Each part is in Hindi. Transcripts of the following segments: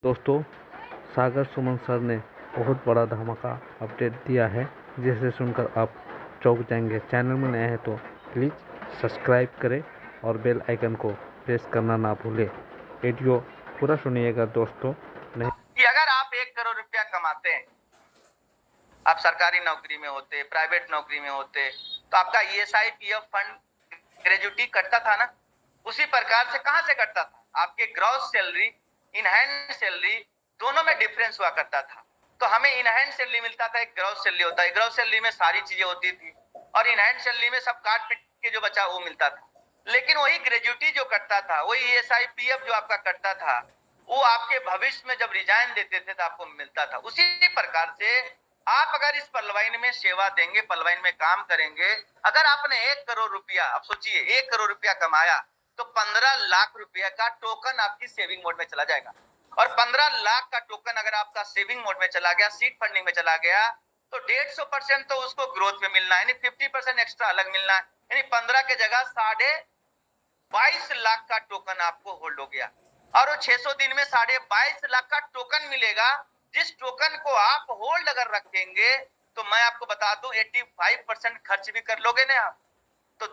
दोस्तों, सागर सुमन सर ने बहुत बड़ा धमाका अपडेट दिया है, जिसे सुनकर आप चौंक जाएंगे। चैनल में नए हैं तो प्लीज़ सब्सक्राइब करें और बेल आइकन को प्रेस करना ना भूलें। वीडियो पूरा सुनिएगा दोस्तों। नहीं कि अगर आप 1 करोड़ रुपया कमाते हैं, आप सरकारी नौकरी में होते, प्राइवेट नौकरी में होते, तो आपका ESI PF फंड ग्रेजुटी कटता था ना, उसी प्रकार से कहां से कटता था? आपके gross salary, in hand salary दोनों में डिफरेंस हुआ करता था। तो हमें इन हैंड सैलरी मिलता था, एक ग्रॉस सैलरी होता है, ग्रॉस सैलरी में सारी चीजें होती थी और इन हैंड सैलरी में सब काट पीट के जो बचा वो मिलता था। लेकिन वही ग्रेजुटी जो कटता था, वही ESI PF जो आपका कटता था, वो आपके भविष्य में जब रिजाइन देते थे तो आपको मिलता था। उसी प्रकार से आप अगर इस पलवाइन में सेवा देंगे, पलवाइन में काम करेंगे, अगर आपने 1 करोड़ रुपया, आप सोचिए 1 करोड़ रुपया कमाया तो 15 लाख रुपया का टोकन आपकी सेविंग मोड में चला जाएगा। और 15 लाख का टोकन अगर आपका सेविंग मोड में चला गया, सीड फंडिंग में चला गया, तो 150% तो उसको ग्रोथ में मिलना है, यानी 50% एक्स्ट्रा अलग मिलना है, यानी 15 के जगह 22.5 लाख का टोकन आपको होल्ड हो गया। और वो 600 दिन में 22.5 लाख का टोकन मिलेगा, जिस टोकन को आप होल्ड अगर रखेंगे तो मैं आपको बता दूं 85% खर्च भी कर लोगे ना आप, तो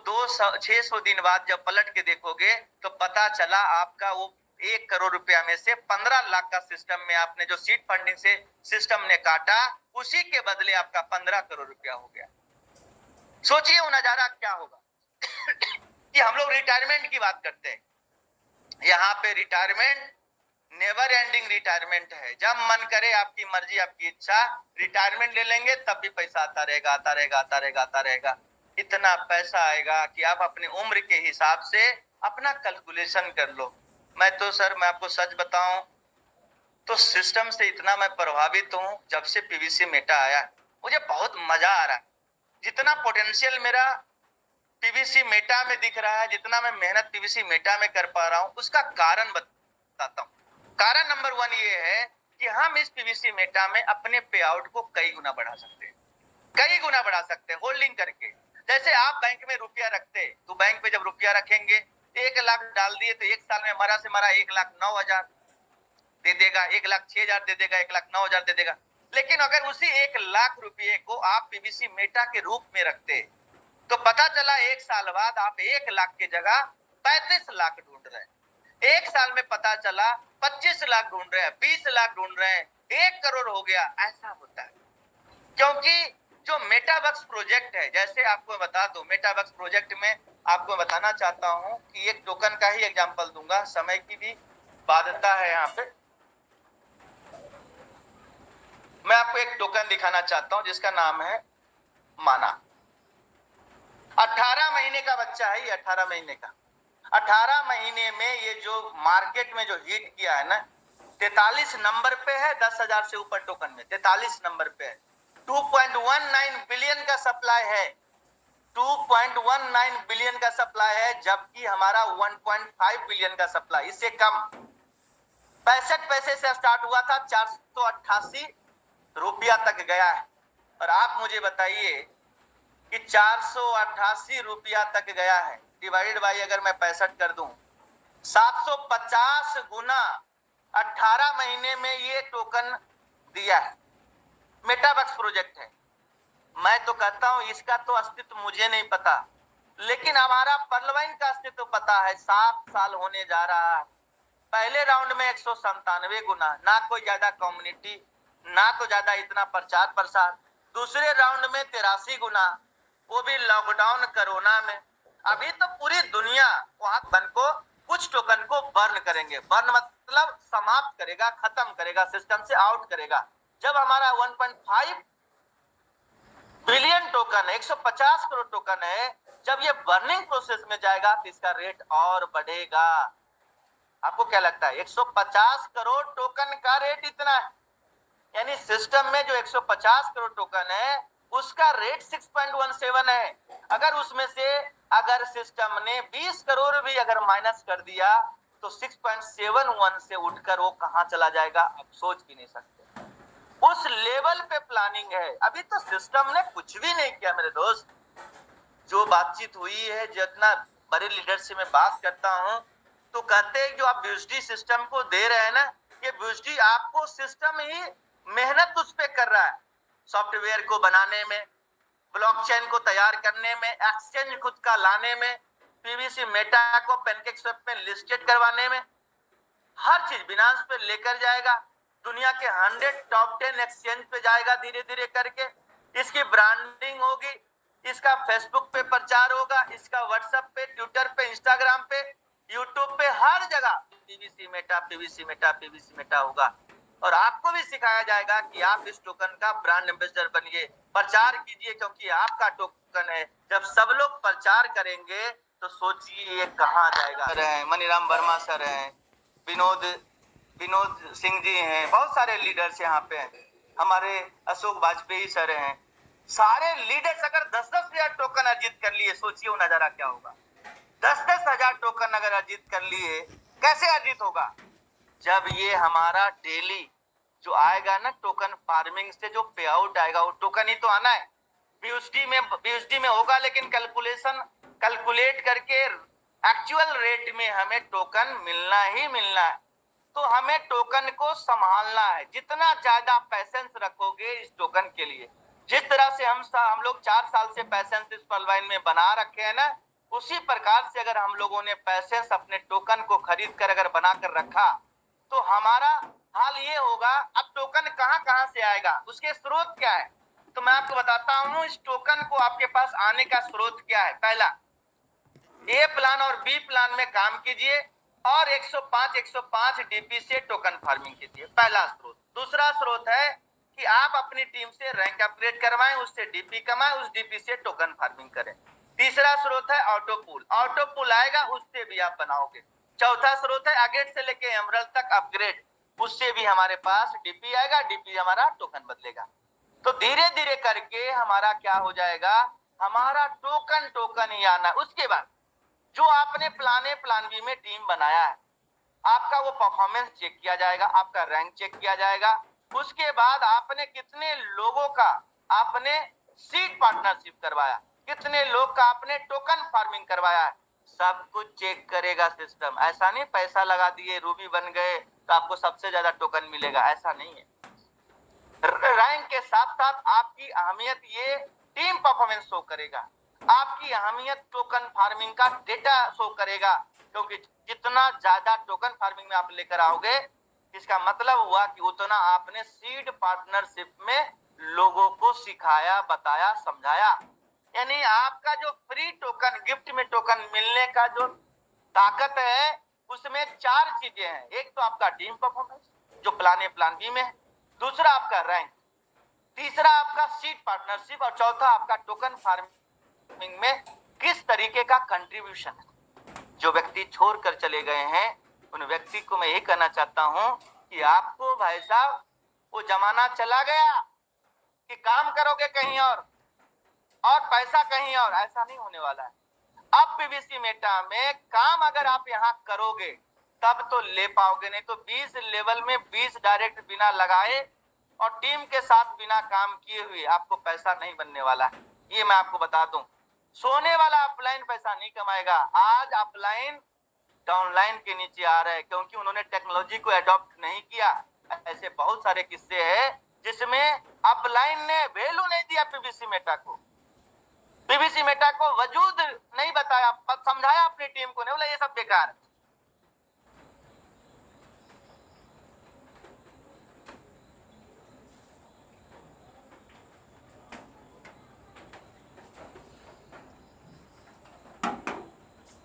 600 दिन बाद जब पलट के देखोगे तो पता चला आपका वो 1 करोड़ रुपया में से 15 लाख का सिस्टम में आपने जो सीड फंडिंग से सिस्टम ने काटा, उसी के बदले आपका 15 करोड़ रुपया हो गया। सोचिए वो नजारा क्या होगा। कि हम लोग रिटायरमेंट की बात करते हैं, यहाँ पे रिटायरमेंट नेवर एंडिंग रिटायरमेंट है। जब मन करे, आपकी मर्जी, आपकी इच्छा, रिटायरमेंट ले लेंगे, तब भी पैसा आता रहेगा, आता रहेगा, आता रहेगा, आता रहेगा। इतना पैसा आएगा कि आप अपनी उम्र के हिसाब से अपना कैलकुलेशन कर लो। मैं आपको सच बताऊं तो सिस्टम से इतना मैं प्रभावित हूं, जब से PVC मेटा आया मुझे बहुत मजा आ रहा है। जितना पोटेंशियल मेरा PVC मेटा में दिख रहा है, जितना मैं मेहनत PVC मेटा में कर पा रहा हूं, उसका कारण बताता हूं। कारण नंबर 1 ये है कि हम इस PVC मेटा में अपने पे आउट को कई गुना बढ़ा सकते हैं, कई गुना बढ़ा सकते हैं होल्डिंग करके। जैसे आप बैंक में रुपया रखते, तो बैंक में जब रुपया रखेंगे 1 लाख डाल दिए तो 1 साल में मरा से मरा 1,09,000 दे देगा, 1,06,000 दे देगा, 1,09,000 दे देगा। लेकिन अगर उसी 1 लाख रुपये को आप PVC मेटा के रूप में रखते, तो पता चला 1 साल बाद आप 1 लाख की जगह 35 लाख ढूंढ रहे हैं। 1 साल में पता चला 25 लाख ढूंढ रहे हैं, 20 लाख ढूंढ रहे हैं, 1 करोड़ हो गया। ऐसा होता है क्योंकि जो मेटावर्स प्रोजेक्ट है, जैसे आपको बता दूं, मेटावर्स प्रोजेक्ट में आपको बताना चाहता हूं कि एक टोकन का ही एग्जांपल दूंगा, समय की भी बाध्यता है यहाँ पे। मैं आपको एक टोकन दिखाना चाहता हूं जिसका नाम है माना। 18 महीने का बच्चा है ये, 18 महीने का। 18 महीने में ये जो मार्केट में जो हिट किया है ना, 43 नंबर पे है, 10,000 से ऊपर टोकन में 43 नंबर पे है। 2.19 बिलियन का सप्लाई है, 2.19 बिलियन का सप्लाई है, जबकि हमारा 1.5 बिलियन का सप्लाई, इससे कम। 65 पैसे से स्टार्ट हुआ था, 488 रुपया तक गया है। और आप मुझे बताइए कि 488 रुपया तक गया है, डिवाइड बाई अगर मैं 65 कर दूं, 750 गुना 18 महीने में ये टोकन दिया है। मेटावर्स प्रोजेक्ट है। मैं तो कहता हूं इसका तो अस्तित्व मुझे नहीं पता, लेकिन हमारा पर्लवाइन का अस्तित्व पता है। 7 साल होने जा रहा है। पहले राउंड में 197 गुना, ना कोई ज्यादा कम्युनिटी, ना तो ज्यादा इतना प्रचार प्रसार। दूसरे राउंड में 83 गुना, वो भी लॉकडाउन कोरोना में। अभी तो पूरी दुनिया वहां को कुछ टोकन को बर्न करेंगे। बर्न मतलब समाप्त करेगा, खत्म करेगा, सिस्टम से आउट करेगा। जब हमारा 1.5 बिलियन टोकन है, 150 करोड़ टोकन है, जब ये बर्निंग प्रोसेस में जाएगा तो इसका रेट और बढ़ेगा। आपको क्या लगता है? 150 करोड़ टोकन का रेट इतना है, यानी सिस्टम में जो 150 करोड़ टोकन है उसका रेट 6.17 है। अगर उसमें से अगर सिस्टम ने 20 करोड़ भी अगर माइनस कर दिया तो 6.71 से उठकर वो कहां चला जाएगा, आप सोच भी नहीं सकते। उस लेवल पे प्लानिंग है। अभी तो सिस्टम ने कुछ भी नहीं किया मेरे दोस्त। जो बातचीत हुई है, जितना बड़े लीडर से मैं बात करता हूं, तो कहते हैं जो आप BUSD सिस्टम को दे रहे हैं ना, ये BUSD आपको सिस्टम ही मेहनत उस पे कर रहा है, सॉफ्टवेयर को बनाने में, ब्लॉकचेन को तैयार करने में, एक्सचेंज खुद का लाने में, पीवीसी मेटा को पैनकेकस्वैप में लिस्टेड करवाने में, हर चीज बिनांस पे लेकर जाएगा, दुनिया के 100 टॉप 10 एक्सचेंज पे जाएगा धीरे धीरे करके, इसकी ब्रांडिंग होगी, इसका फेसबुक पे प्रचार होगा, इसका व्हाट्सएप पे, ट्विटर पे, इंस्टाग्राम पे, यूट्यूब पे, हर जगह PVC Meta, PVC Meta, PVC Meta होगा। और आपको भी सिखाया जाएगा कि आप इस टोकन का ब्रांड एम्बेसडर बनिए, प्रचार कीजिए, क्योंकि आपका टोकन है। जब सब लोग प्रचार करेंगे तो सोचिए ये कहाँ जाएगा। सर हैं, मनीराम वर्मा सर हैं, विनोद सिंह जी हैं, बहुत सारे लीडर्स यहाँ पे हैं, हमारे अशोक वाजपेयी सर हैं, सारे लीडर्स अगर 10-10 हजार टोकन अर्जित कर लिए, सोचिए वो नजारा क्या होगा। 10-10 हजार टोकन अगर अर्जित कर लिए, कैसे अर्जित होगा? जब ये हमारा डेली जो आएगा ना टोकन फार्मिंग से जो पे आउट आएगा, वो टोकन ही तो आना है। BUSD में होगा, लेकिन कैलकुलेट करके एक्चुअल रेट में हमें टोकन मिलना ही मिलना है। तो हमें टोकन को संभालना है, जितना ज्यादा पैसेंस रखोगे इस टोकन के लिए, जिस तरह से हम लोग 4 साल से पैसेंस इस पलवाइन में बना रखे हैं ना, उसी प्रकार से अगर हम लोगों ने पैसेंस अपने टोकन को खरीद कर अगर बना कर रखा, तो हमारा हाल ये होगा। अब टोकन कहां से आएगा, उसके स्रोत क्या है, तो मैं आपको बताता हूं। इस टोकन को आपके पास आने का स्रोत क्या है? पहला, ए प्लान और बी प्लान में काम कीजिए और 105 डीपी से टोकन फार्मिंग कीजिए, पहला स्रोत। दूसरा स्रोत है कि आप अपनी टीम से रैंक अपग्रेड करवाएं, उससे डीपी कमाएं, उस डीपी से टोकन फार्मिंग करें। तीसरा स्रोत है ऑटो पुल आएगा, उससे भी आप बनाओगे। चौथा स्रोत है अगेट से लेके एमरल्ड तक अपग्रेड, उससे भी हमारे पास डीपी आएगा, डीपी हमारा टोकन बदलेगा। तो धीरे धीरे करके हमारा क्या हो जाएगा, हमारा टोकन ही आना। उसके बाद जो आपने प्लान बी में टीम बनाया है, आपका वो परफॉर्मेंस चेक किया जाएगा, आपका रैंक चेक किया जाएगा। उसके बाद आपने कितने लोगों का आपने सीड पार्टनरशिप करवाया, कितने लोग का आपने टोकन फार्मिंग करवाया है, सब कुछ चेक करेगा सिस्टम। ऐसा नहीं पैसा लगा दिए रूबी बन गए तो आपको सबसे ज्यादा टोकन मिलेगा, ऐसा नहीं है। रैंक के साथ साथ आपकी अहमियत ये टीम परफॉर्मेंस शो करेगा, आपकी अहमियत टोकन फार्मिंग का डेटा शो करेगा। क्योंकि जितना ज्यादा टोकन फार्मिंग में आप लेकर आओगे, इसका मतलब हुआ कि उतना आपने सीड पार्टनरशिप में लोगों को सिखाया, बताया, समझाया। यानी आपका जो फ्री टोकन, गिफ्ट में टोकन मिलने का जो ताकत है, उसमें 4 चीजें हैं। एक तो आपका टीम परफॉर्मेंस जो प्लान बी में है, दूसरा आपका रैंक, तीसरा आपका सीड पार्टनरशिप, और चौथा आपका टोकन फार्मिंग में किस तरीके का कंट्रीब्यूशन है। जो व्यक्ति छोड़कर चले गए हैं, उन व्यक्ति को मैं ये कहना चाहता हूं कि आपको भाई साहब वो जमाना चला गया कि काम करोगे कहीं और पैसा कहीं और, ऐसा नहीं होने वाला है। अब पीवीसी मेटा में काम अगर आप यहाँ करोगे तब तो ले पाओगे, नहीं तो 20 लेवल में 20 डायरेक्ट बिना लगाए और टीम के साथ बिना काम किए हुए आपको पैसा नहीं बनने वाला है। ये मैं आपको बता दूं, सोने वाला अपलाइन पैसा नहीं कमाएगा। आज अपलाइन डाउनलाइन के नीचे आ रहा है क्योंकि उन्होंने टेक्नोलॉजी को अडॉप्ट नहीं किया। ऐसे बहुत सारे किस्से हैं जिसमें अपलाइन ने वैल्यू नहीं दिया पीवीसी मेटा को, पीवीसी मेटा को वजूद नहीं बताया, समझाया अपनी टीम को, नहीं बोला ये सब बेकार है।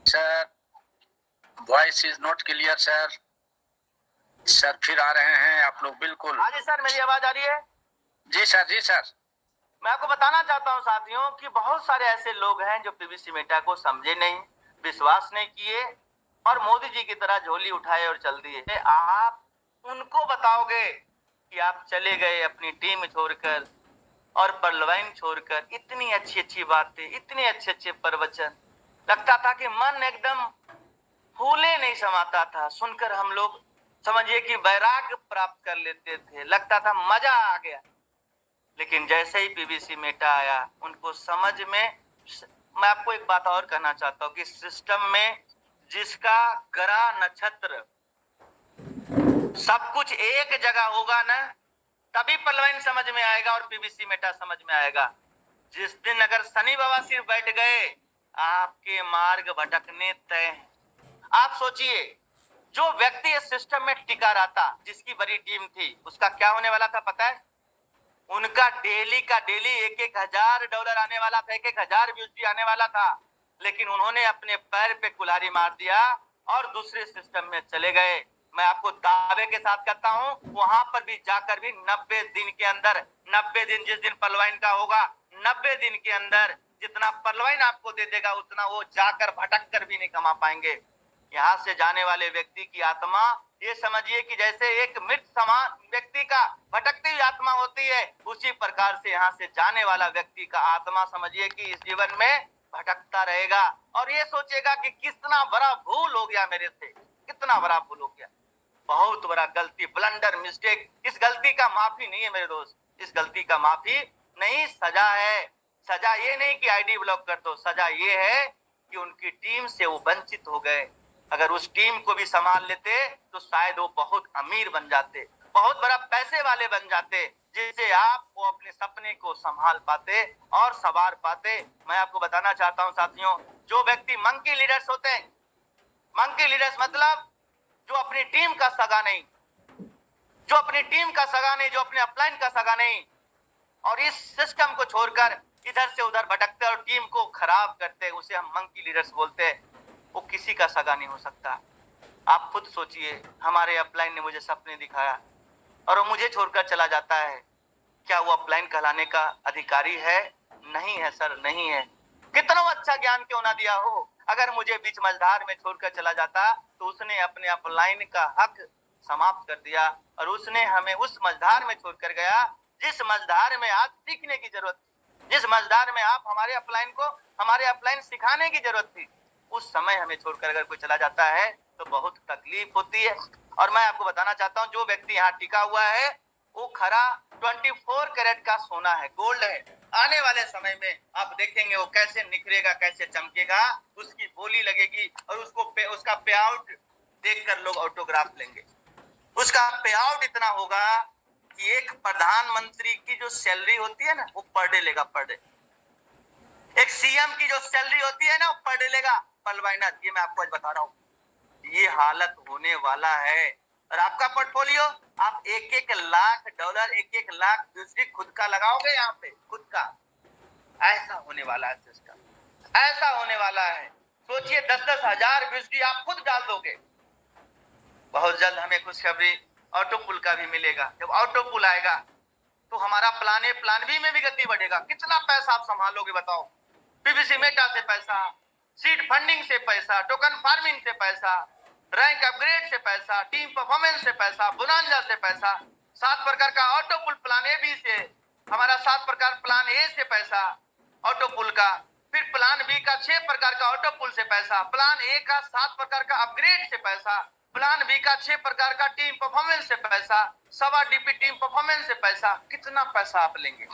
Sir voice is not clear sir. Sir फिर आ रहे हैं आप लोग? बिल्कुल। हाँ जी सर, मेरी आवाज आ रही है? जी सर, जी सर। मैं आपको बताना चाहता हूं साथियों कि बहुत सारे ऐसे लोग हैं जो पीवीसी मेटा को समझे नहीं, विश्वास नहीं किए और मोदी जी की तरह झोली उठाए और चल दिए। आप उनको बताओगे कि आप चले गए अपनी टीम छोड़कर और पलवाइन छोड़कर, इतनी अच्छी अच्छी बातें, इतने अच्छे अच्छे प्रवचन, लगता था कि मन एकदम फूले नहीं समाता था सुनकर। हम लोग समझिए कि वैराग्य प्राप्त कर लेते थे, लगता था मजा आ गया। लेकिन जैसे ही पीवीसी मेटा आया, उनको समझ में, मैं आपको एक बात और कहना चाहता हूँ कि सिस्टम में जिसका ग्रह नक्षत्र सब कुछ एक जगह होगा ना, तभी पलवैन समझ में आएगा और पीवीसी मेटा समझ में आएगा। जिस दिन अगर शनि बाबा सिर्फ बैठ गए, आपके मार्ग भटकने तय हैं। आप सोचिए, जो व्यक्ति इस सिस्टम में टिका रहता, जिसकी बड़ी टीम थी, उसका क्या होने वाला था पता है? उनका डेली का डेली $1,000 आने वाला था, 1,000 व्यूज भी आने वाला था। लेकिन उन्होंने अपने पैर पे कुल्हाड़ी मार दिया और दूसरे सिस्टम में चले गए। मैं आपको दावे के साथ कहता हूं, वहां पर भी जाकर भी 90 दिन के अंदर, 90 दिन जिस दिन पलवैन का होगा, 90 दिन के अंदर जितना पलवैन आपको दे देगा, उतना वो जाकर भटक कर भी नहीं कमा पाएंगे। यहाँ से जाने वाले व्यक्ति की आत्मा, ये समझिए कि जैसे एक मृत समान व्यक्ति का भटकती हुई आत्मा होती है, उसी प्रकार से यहाँ से जाने वाला व्यक्ति का आत्मा समझिए कि इस जीवन में भटकता रहेगा और ये सोचेगा कि कितना बड़ा भूल हो गया मेरे से, कितना बड़ा भूल हो गया, बहुत बड़ा गलती, ब्लंडर, मिस्टेक। इस गलती का माफी नहीं है मेरे दोस्त, इस गलती का माफी नहीं, सजा है। सजा ये नहीं कि आईडी ब्लॉक कर दो, सजा ये है कि उनकी टीम से वो वंचित हो गए। अगर उस टीम को भी संभाल लेते तो शायद वो बहुत अमीर बन जाते, बहुत बड़ा पैसे वाले बन जाते, जिससे आप वो अपने सपने को संभाल पाते और संवार पाते। मैं आपको बताना चाहता हूं साथियों, जो व्यक्ति मंकी लीडर्स होते हैं, मंकी लीडर्स मतलब जो अपनी टीम का सगा नहीं, जो अपनी टीम का सगा नहीं, जो अपने अपलाइन का सगा नहीं, और इस सिस्टम को छोड़कर इधर से उधर भटकते और टीम को खराब करते, उसे हम मंकी लीडर्स बोलते हैं। वो किसी का सगा नहीं हो सकता। आप खुद सोचिए, हमारे अपलाइन ने मुझे सपने दिखाया और वो मुझे छोड़कर चला जाता है, क्या वो अपलाइन कहलाने का अधिकारी है? नहीं है सर, नहीं है। कितना अच्छा ज्ञान क्यों ना दिया हो, अगर मुझे बीच मझधार में छोड़कर चला जाता तो उसने अपने अपलाइन का हक समाप्त कर दिया और उसने हमें उस मझधार में छोड़कर गया जिस मझधार में आज सीखने की जरूरत थी, जिस मझधार में आप हमारे अपलाइन को, हमारे अपलाइन सिखाने की जरूरत थी। उस समय हमें छोड़कर अगर कोई चला जाता है तो बहुत तकलीफ होती है। और मैं आपको बताना चाहता हूं, जो व्यक्ति यहाँ टिका हुआ है वो खरा 24 कैरेट का सोना है, गोल्ड है। आने वाले समय में आप देखेंगे वो कैसे निखरेगा, कैसे चमकेगा, उसकी बोली लगेगी और उसका पे आउट देखकर लोग ऑटोग्राफ लेंगे। उसका पे आउट इतना होगा कि एक प्रधानमंत्री की जो सैलरी होती है ना, वो पर डे लेगा, पर डे। एक सीएम की जो सैलरी होती है ना, वो पर डे लेगा। पलवाइनर, ये मैं आपको आज बता रहा हूँ, ये हालत होने वाला है। और आपका पोर्टफोलियो, आप $1-1 लाख, $1-1 लाख दूसरी खुद का लगाओगे यहाँ पे, खुद का। ऐसा होने वाला है सिस्टम, ऐसा होने वाला है। सोचिए 10-10 हजार बिजली आप खुद डाल दोगे। बहुत जल्द हमें खुशखबरी ऑटो पुल का भी मिलेगा। जब ऑटो पुल आएगा तो हमारा प्लान ए प्लान बी में भी गति बढ़ेगा। कितना पैसा आप संभालोगे बताओ? पीवीसी मेटा से पैसा, सीड फंडिंग से पैसा, टोकन फार्मिंग से पैसा, रैंक अपग्रेड से पैसा, टीम परफॉर्मेंस से पैसा, बोनांजा से पैसा, 7 प्रकार का auto pull plan A B से, हमारा 7 प्रकार प्लान ए से पैसा ऑटो पुल का, फिर प्लान बी का 6 प्रकार का ऑटो पुल से पैसा, प्लान ए का 7 प्रकार का अपग्रेड से पैसा, प्लान बी का 6 प्रकार का टीम परफॉर्मेंस से पैसा, सवा डीपी टीम परफॉर्मेंस से पैसा। कितना पैसा आप लेंगे?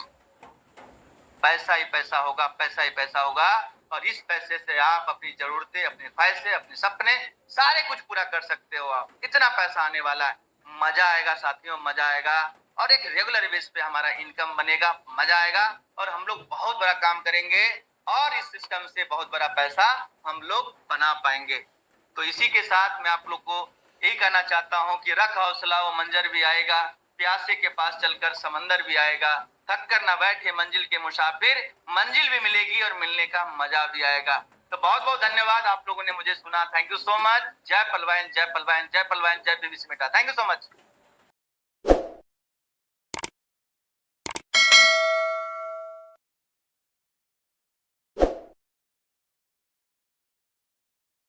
पैसा ही पैसा होगा, पैसा ही पैसा होगा। और इस पैसे से आप अपनी जरूरतें, अपने ख्वाहिशें, अपने सपने सारे कुछ पूरा कर सकते हो। आप इतना पैसा आने वाला है, मजा आएगा साथियों, मजा आएगा। और एक रेगुलर बेस पे हमारा इनकम बनेगा, मजा आएगा और हम लोग बहुत बड़ा काम करेंगे और इस सिस्टम से बहुत बड़ा पैसा हम लोग बना पाएंगे। तो इसी के साथ मैं आप लोग को यही कहना चाहता हूँ कि रख हौसला, वो मंजर भी आएगा, प्यासे के पास चलकर समंदर भी आएगा, थक कर ना बैठे मंजिल के मुसाफिर, मंजिल भी मिलेगी और मिलने का मजा भी आएगा। तो बहुत बहुत धन्यवाद, आप लोगों ने मुझे सुना। Thank you so much. जय पलवाइन, जय पलवाइन, जय पलवाइन, जय PVC Meta. Thank you so much.